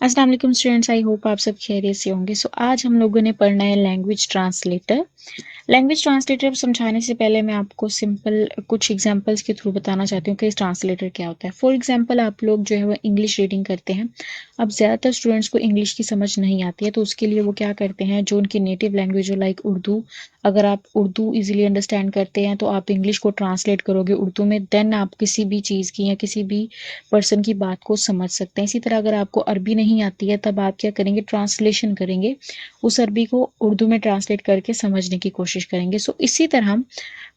अस्सलाम वालेकुम students, I hope आप सब खैरियत से होंगे। आज हम लोगों ने पढ़ना है लैंग्वेज ट्रांसलेटर। लैंग्वेज ट्रांसलेटर समझाने से पहले मैं आपको सिंपल कुछ एग्जांपल्स के थ्रू बताना चाहती हूँ कि ट्रांसलेटर क्या होता है। फॉर एग्जांपल, आप लोग जो है वो इंग्लिश रीडिंग करते हैं। अब ज़्यादातर स्टूडेंट्स को इंग्लिश की समझ नहीं आती है, तो उसके लिए वो क्या करते हैं, जो उनकी नेटिव लैंग्वेज हो लाइक उर्दू, अगर आप उर्दू ईजिली अंडरस्टैंड करते हैं तो आप इंग्लिश को ट्रांसलेट करोगे उर्दू में, देन आप किसी भी चीज़ की या किसी भी पर्सन की बात को समझ सकते हैं। इसी तरह अगर आपको अरबी नहीं आती है, तब आप क्या करेंगे, ट्रांसलेशन करेंगे, उस अरबी को उर्दू में ट्रांसलेट करके समझने की कोशिश करेंगे। इसी तरह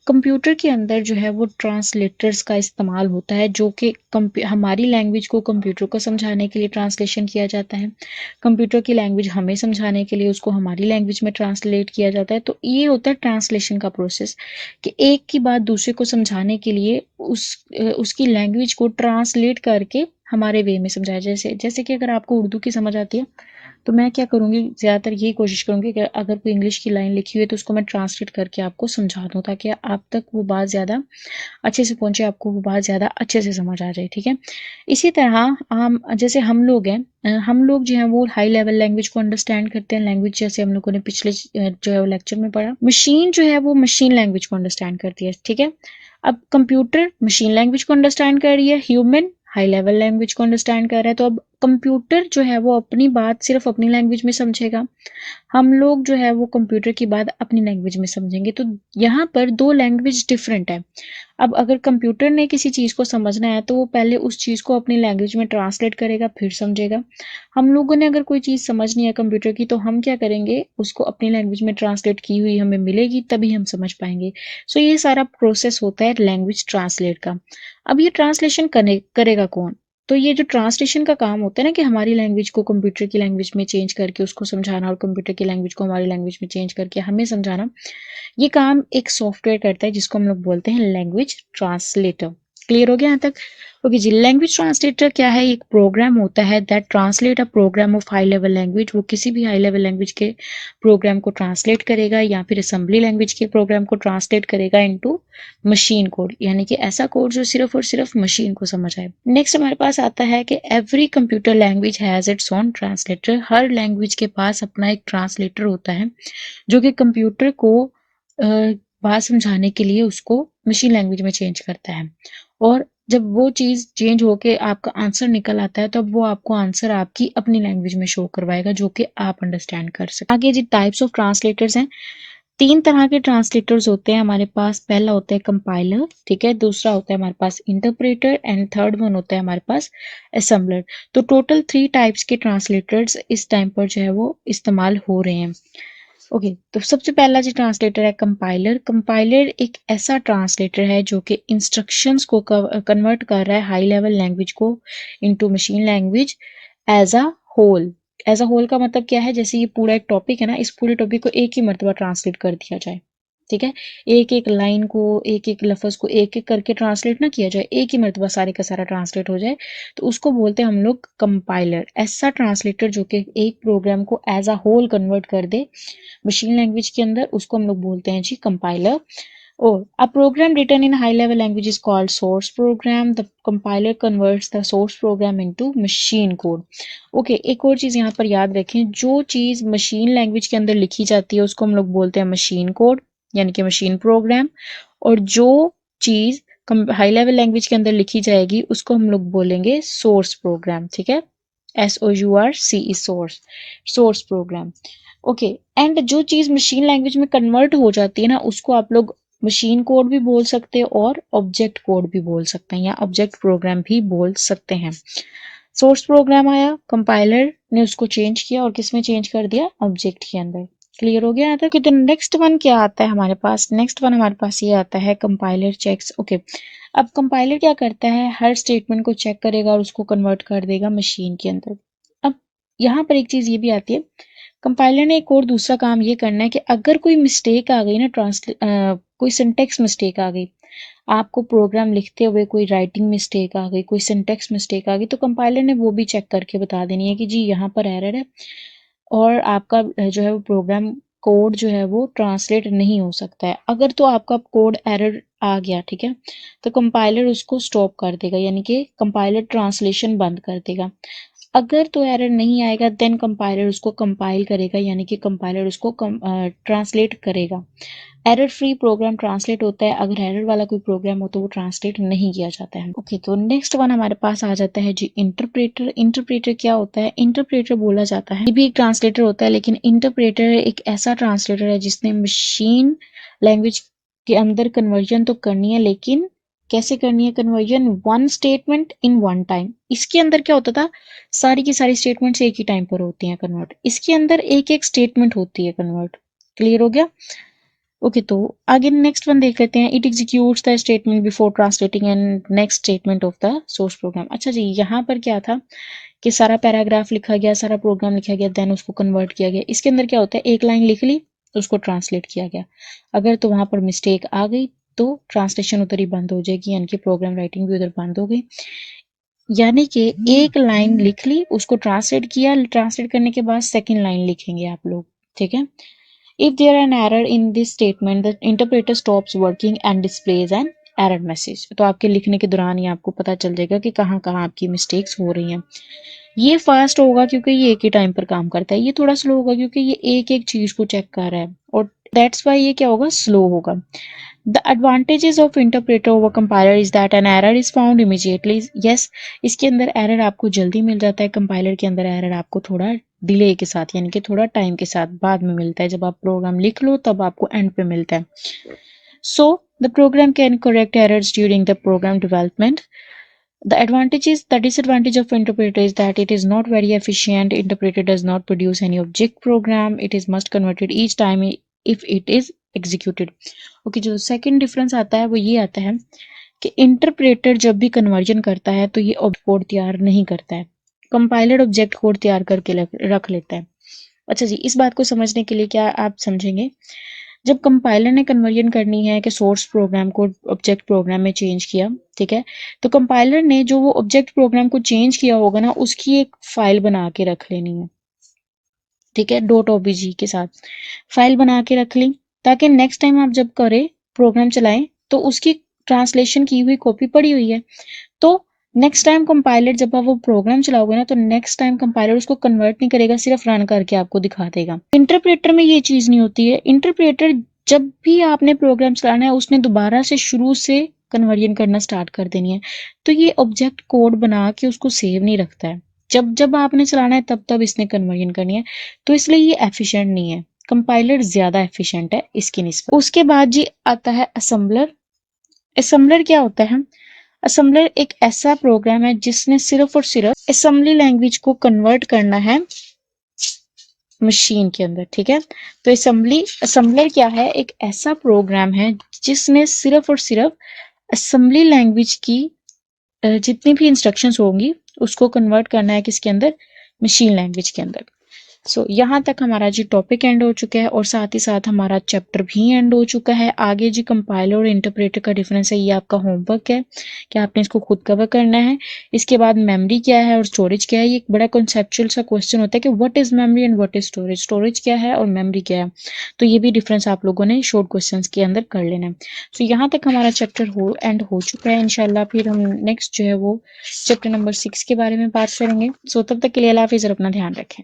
कंप्यूटर के अंदर जो है वो ट्रांसलेटर्स का इस्तेमाल होता है, जो कि हमारी लैंग्वेज को कंप्यूटर को समझाने के लिए ट्रांसलेशन किया जाता है, कंप्यूटर की लैंग्वेज हमें समझाने के लिए उसको हमारी लैंग्वेज में ट्रांसलेट किया जाता है। तो ये होता है ट्रांसलेशन का प्रोसेस, कि एक की बात दूसरे को समझाने के लिए उसकी लैंग्वेज को ट्रांसलेट करके हमारे वे में समझाया। जैसे जैसे कि अगर आपको उर्दू की समझ आती है, तो मैं क्या करूँगी, ज़्यादातर यही कोशिश करूँगी कि अगर कोई इंग्लिश की लाइन लिखी हुई है तो उसको मैं ट्रांसलेट करके आपको समझा दूँ, ताकि आप तक वो बात ज़्यादा अच्छे से पहुँचे, आपको वो बात ज़्यादा अच्छे से समझ आ जाए, ठीक है। इसी तरह जैसे हम लोग हैं, हम लोग जो हैं वो हाई लेवल लैंग्वेज को अंडरस्टैंड करते हैं। लैंग्वेज जैसे हम लोगों ने पिछले जो है वो लेक्चर में पढ़ा, मशीन जो है वो मशीन लैंग्वेज को अंडरस्टैंड करती है, ठीक है। अब कंप्यूटर मशीन लैंग्वेज को अंडरस्टैंड कर रही है, ह्यूमन हाई लेवल लैंग्वेज को अंडरस्टैंड कर रहा है। तो अब कंप्यूटर जो है वो अपनी बात सिर्फ अपनी लैंग्वेज में समझेगा, हम लोग जो है वो कंप्यूटर की बात अपनी लैंग्वेज में समझेंगे। तो यहाँ पर दो लैंग्वेज डिफरेंट है। अब अगर कंप्यूटर ने किसी चीज़ को समझना है, तो वो पहले उस चीज़ को अपनी लैंग्वेज में ट्रांसलेट करेगा, फिर समझेगा। हम लोगों ने अगर कोई चीज़ समझनी है कंप्यूटर की, तो हम क्या करेंगे, उसको अपनी लैंग्वेज में ट्रांसलेट की हुई हमें मिलेगी, तभी हम समझ पाएंगे। ये सारा प्रोसेस होता है लैंग्वेज ट्रांसलेट का। अब ये ट्रांसलेशन करेगा कौन? तो ये जो ट्रांसलेशन का काम होता है ना, कि हमारी लैंग्वेज को कंप्यूटर की लैंग्वेज में चेंज करके उसको समझाना, और कंप्यूटर की लैंग्वेज को हमारी लैंग्वेज में चेंज करके हमें समझाना, ये काम एक सॉफ्टवेयर करता है जिसको हम लोग बोलते हैं लैंग्वेज ट्रांसलेटर। क्लियर हो गया यहाँ तक? ओके जी। लैंग्वेज ट्रांसलेटर क्या है? एक प्रोग्राम होता है that translate a program of high level language. वो किसी भी हाई लेवल लैंग्वेज के प्रोग्राम को ट्रांसलेट करेगा, या फिर असेंबली लैंग्वेज के प्रोग्राम को ट्रांसलेट करेगा इनटू मशीन कोड, यानी कि ऐसा कोड जो सिर्फ और सिर्फ मशीन को समझ आए। नेक्स्ट हमारे पास आता है कि every computer language has its own translator. Her language के पास अपना एक ट्रांसलेटर होता है, जो कि कंप्यूटर को बात समझाने के लिए उसको मशीन लैंग्वेज में चेंज करता है। और जब वो चीज़ चेंज होके आपका आंसर निकल आता है, तब वो आपको आंसर आपकी अपनी लैंग्वेज में शो करवाएगा, जो कि आप अंडरस्टैंड कर सकें। आगे जी टाइप्स ऑफ ट्रांसलेटर्स हैं। 3 तरह के ट्रांसलेटर्स होते हैं हमारे पास। पहला होता है कंपाइलर, ठीक है। दूसरा होता है हमारे पास इंटरप्रेटर, एंड थर्ड वन होता है हमारे पास असेंबलर। तो टोटल 3 टाइप्स के ट्रांसलेटर्स इस टाइम पर जो है वो इस्तेमाल हो रहे हैं। ओके, तो सबसे पहला जो ट्रांसलेटर है कंपाइलर। कंपाइलर एक ऐसा ट्रांसलेटर है जो कि इंस्ट्रक्शंस को कन्वर्ट कर रहा है हाई लेवल लैंग्वेज को into machine language as a whole. As a whole का मतलब क्या है? जैसे ये पूरा एक टॉपिक है ना, इस पूरे टॉपिक को एक ही मर्तबा ट्रांसलेट कर दिया जाए, ठीक है। एक एक लाइन को, एक एक लफ्ज को एक एक करके ट्रांसलेट ना किया जाए, एक ही मर्तबा सारे का सारा ट्रांसलेट हो जाए, तो उसको बोलते हैं हम लोग कंपाइलर। ऐसा ट्रांसलेटर जो कि एक प्रोग्राम को एज अ होल कन्वर्ट कर दे मशीन लैंग्वेज के अंदर, उसको हम लोग बोलते हैं जी कंपाइलर। और a program written in high level language is called source program. The compiler converts the source program into machine code. Okay, एक और चीज़ यहाँ पर याद रखें, जो चीज़ मशीन लैंग्वेज के अंदर लिखी जाती है उसको हम लोग बोलते हैं मशीन कोड, यानी कि मशीन प्रोग्राम। और जो चीज़ हाई लेवल लैंग्वेज के अंदर लिखी जाएगी उसको हम लोग बोलेंगे सोर्स प्रोग्राम, ठीक है। SOURCE, source, source program. Okay, and जो चीज़ मशीन लैंग्वेज में कन्वर्ट हो जाती है ना, उसको आप लोग मशीन कोड भी बोल सकते हैं और ऑब्जेक्ट कोड भी बोल सकते हैं, या ऑब्जेक्ट प्रोग्राम भी बोल सकते हैं। सोर्स प्रोग्राम आया, कंपाइलर ने उसको चेंज किया, और किस में चेंज कर दिया? ऑब्जेक्ट के अंदर। क्लियर हो गया यहाँ तक? तो नेक्स्ट वन क्या आता है हमारे पास? नेक्स्ट वन हमारे पास ये आता है कंपाइलर चेक्स। ओके, अब कंपाइलर क्या करता है? हर स्टेटमेंट को चेक करेगा और उसको कन्वर्ट कर देगा मशीन के अंदर। अब यहाँ पर एक चीज़ ये भी आती है, कंपाइलर ने एक और दूसरा काम ये करना है कि अगर कोई मिस्टेक आ गई ना, कोई सिंटेक्स मिस्टेक आ गई, आपको प्रोग्राम लिखते हुए कोई राइटिंग मिस्टेक आ गई, कोई सिंटेक्स मिस्टेक आ गई, तो कंपाइलर ने वो भी चेक करके बता देनी है कि जी यहाँ पर एरर है, और आपका जो है वो प्रोग्राम कोड जो है वो ट्रांसलेट नहीं हो सकता है। अगर तो आपका कोड एरर आ गया, ठीक है, तो कंपाइलर उसको स्टॉप कर देगा, यानी कि कंपाइलर ट्रांसलेशन बंद कर देगा। अगर तो एरर नहीं आएगा देन कंपाइलर उसको कंपाइल करेगा, यानी कि कंपाइलर उसको ट्रांसलेट करेगा। एरर फ्री प्रोग्राम ट्रांसलेट होता है, अगर एरर वाला कोई प्रोग्राम हो तो वो ट्रांसलेट नहीं किया जाता है। ओके, तो नेक्स्ट वन हमारे पास आ जाता है जी इंटरप्रेटर। इंटरप्रेटर क्या होता है? इंटरप्रेटर बोला जाता है, ये भी एक ट्रांसलेटर होता है, लेकिन इंटरप्रेटर एक ऐसा ट्रांसलेटर है जिसने मशीन लैंग्वेज के अंदर कन्वर्जन तो करनी है, लेकिन कैसे करनी है conversion? One statement in one time. इसके अंदर क्या होता था, सारी की सारी स्टेटमेंट्स एक ही टाइम पर होती हैं कन्वर्ट, इसके अंदर एक एक स्टेटमेंट होती है कन्वर्ट। क्लियर हो गया? ओके, तो आगे नेक्स्ट वन देख लेते हैं। It executes the statement before translating and next statement of the source program. अच्छा जी, यहाँ पर क्या था कि सारा पैराग्राफ लिखा गया, सारा प्रोग्राम लिखा गया, देन उसको कन्वर्ट किया गया। इसके अंदर क्या होता है, एक लाइन लिख ली, उसको ट्रांसलेट किया गया। अगर तो वहां पर मिस्टेक आ गई तो ट्रांसलेशन उधर ही बंद हो जाएगी, यानी कि प्रोग्राम राइटिंग भी उधर बंद हो गई। यानी कि एक लाइन लिख ली, उसको ट्रांसलेट किया, ट्रांसलेट करने के बाद सेकंड लाइन लिखेंगे आप लोग, ठीक है। If there an error in this statement the interpreter stops working and displays an error message. तो आपके लिखने के दौरान ही आपको पता चल जाएगा कि कहाँ कहाँ आपकी मिस्टेक्स हो रही हैं। ये फास्ट होगा क्योंकि ये एक ही टाइम पर काम करता है, ये थोड़ा स्लो होगा क्योंकि ये एक एक चीज को चेक कर रहा है, और दैट्स वाई ये क्या होगा, स्लो होगा। The advantages of interpreter over compiler is that an error is found immediately. Yes, इसके अंदर एरर आपको जल्दी मिल जाता है, कंपाइलर के अंदर एरर आपको थोड़ा डिले के साथ, यानी कि थोड़ा टाइम के साथ बाद में मिलता है। जब आप प्रोग्राम लिख लो तब आपको एंड पे मिलता है। So the program can correct errors during the program development. The disadvantage of interpreter is that it is not very efficient. Interpreter does not produce any object program. It is must converted each time if it is executed. Okay, जो second difference आता है वो ये आता है कि interpreter जब भी कन्वर्जन करता है तो ये ऑब्जेक्ट कोड तैयार नहीं करता है, कंपाइलर ऑब्जेक्ट कोड तैयार करके रख लेता है। अच्छा जी, इस बात को समझने के लिए क्या आप समझेंगे, जब कंपाइलर ने कन्वर्जन करनी है कि सोर्स प्रोग्राम को ऑब्जेक्ट प्रोग्राम में चेंज किया, ठीक है, तो कंपाइलर ने जो वो ऑब्जेक्ट प्रोग्राम को चेंज किया होगा ना, उसकी एक फाइल बना के रख लेनी है, ठीक है, डॉट ओबीजी के साथ फाइल बना के रख ली, ताकि नेक्स्ट टाइम आप जब करें प्रोग्राम चलाएं तो उसकी ट्रांसलेशन की हुई कॉपी पड़ी हुई है, तो नेक्स्ट टाइम कंपाइलर जब आप वो प्रोग्राम चलाओगे ना, तो नेक्स्ट टाइम कंपाइलर उसको कन्वर्ट नहीं करेगा, सिर्फ रन करके आपको दिखा देगा। इंटरप्रेटर में ये चीज नहीं होती है। इंटरप्रेटर जब भी आपने प्रोग्राम चलाना है उसने दोबारा से शुरू से कन्वर्जन करना स्टार्ट कर देनी है, तो ये ऑब्जेक्ट कोड बना के उसको सेव नहीं रखता है। जब जब आपने चलाना है तब तब इसने कन्वर्जन करनी है, तो इसलिए ये एफिशिएंट नहीं है। कंपाइलर ज्यादा एफिशिएंट है इसकी निस्बत। उसके बाद जी आता है असेंबलर। असेंबलर क्या होता है? असेंबलर एक ऐसा प्रोग्राम है जिसने सिर्फ और सिर्फ असेंबली लैंग्वेज को कन्वर्ट करना है मशीन के अंदर, ठीक है। तो असेंबलर क्या है? एक ऐसा प्रोग्राम है जिसने सिर्फ और सिर्फ असेंबली लैंग्वेज की जितनी भी इंस्ट्रक्शंस होंगी उसको कन्वर्ट करना है किसके अंदर? मशीन लैंग्वेज के अंदर। सो यहाँ तक हमारा जी टॉपिक एंड हो चुका है, और साथ ही साथ हमारा चैप्टर भी एंड हो चुका है। आगे जी कंपाइलर और इंटरप्रेटर का डिफरेंस है, ये आपका होमवर्क है कि आपने इसको खुद कवर करना है। इसके बाद मेमोरी क्या है और स्टोरेज क्या है, ये एक बड़ा कॉन्सेप्चुअल सा क्वेश्चन होता है कि what is memory and what is storage, storage क्या है और मेमोरी क्या है। तो ये भी डिफरेंस आप लोगों ने शॉर्ट क्वेश्चन के अंदर कर लेना है। तो यहाँ तक हमारा चैप्टर एंड हो चुका है। इंशाल्लाह फिर हम नेक्स्ट जो है वो चैप्टर नंबर 6 के बारे में बात करेंगे। सो तब तक के लिए अल्लाह हाफिज़ और अपना ध्यान रखें।